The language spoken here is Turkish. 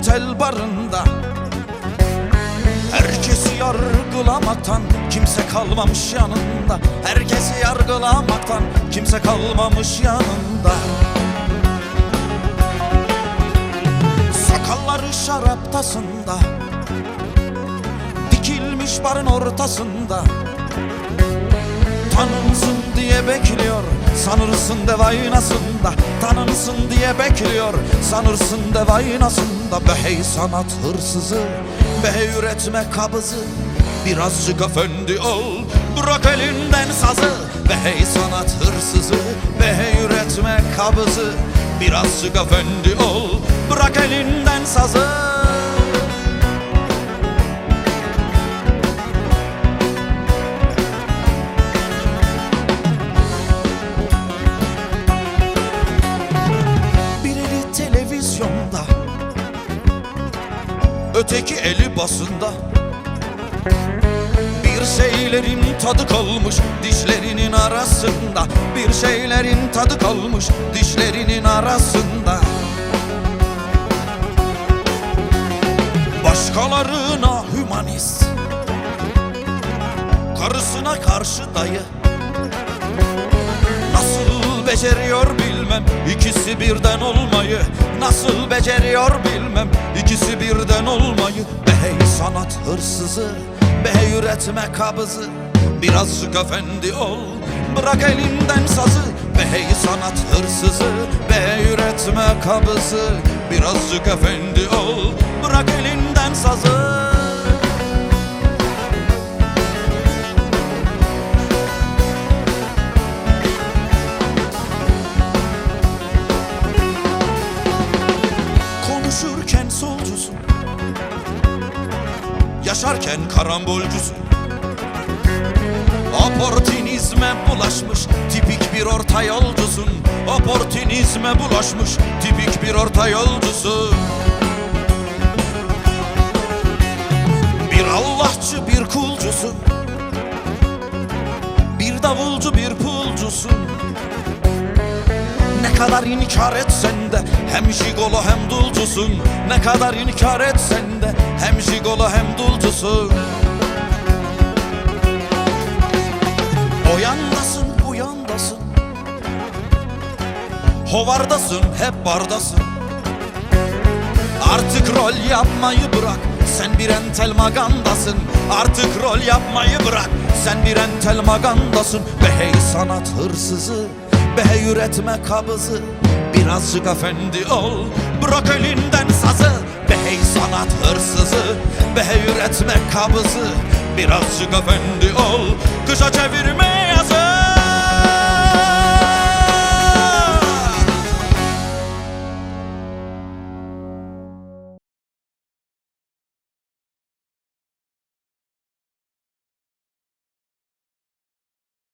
entel barında. Herkesi yargılamaktan kimse kalmamış yanında. Herkesi yargılamaktan kimse kalmamış yanında. Sakalları şaraptasında, dikilmiş barın ortasında. Tanınsın diye bekliyor, sanırsın dev aynasında. Tanınsın diye bekliyor, sanırsın dev aynasında. Be hey sanat hırsızı, be hey üretme kabızı, birazcık efendi ol, bırak elinden sazı. Be hey sanat hırsızı, be hey üretme kabızı, birazcık efendi ol, bırak elinden sazı. Televizyonda, öteki eli basında. Bir şeylerin tadı kalmış dişlerinin arasında. Bir şeylerin tadı kalmış dişlerinin arasında. Başkalarına hümanist, karısına karşı dayı. Nasıl beceriyor bilmem ikisi birden olmayı. Nasıl beceriyor bilmem ikisi birden olmayı. Be hey sanat hırsızı, be hey üretme kabızı, birazcık efendi ol, bırak elinden sazı. Be hey sanat hırsızı, be hey üretme kabızı, birazcık efendi ol, bırak elinden sazı. Konuşurken solcusun, yaşarken karambolcusun. Oportunizme bulaşmış tipik bir orta yolcusun. Oportunizme bulaşmış tipik bir orta yolcusun. Bir Allahçı bir kulcusun, bir davulcu bir pulcusun. Ne kadar inkar etsen de hem jigolo hem dulcusun. Ne kadar inkar etsen de hem jigolo hem dulcusun. O yandasın bu yandasın, hovardasın hep bardasın. Artık rol yapmayı bırak, sen bir entel magandasın. Artık rol yapmayı bırak, sen bir entel magandasın. Be hey sanat hırsızı, be hey üretme kabızı, birazcık efendi ol, bırak elinden sazı. Be hey sanat hırsızı, be hey üretme kabızı, birazcık efendi ol, kışa çevirme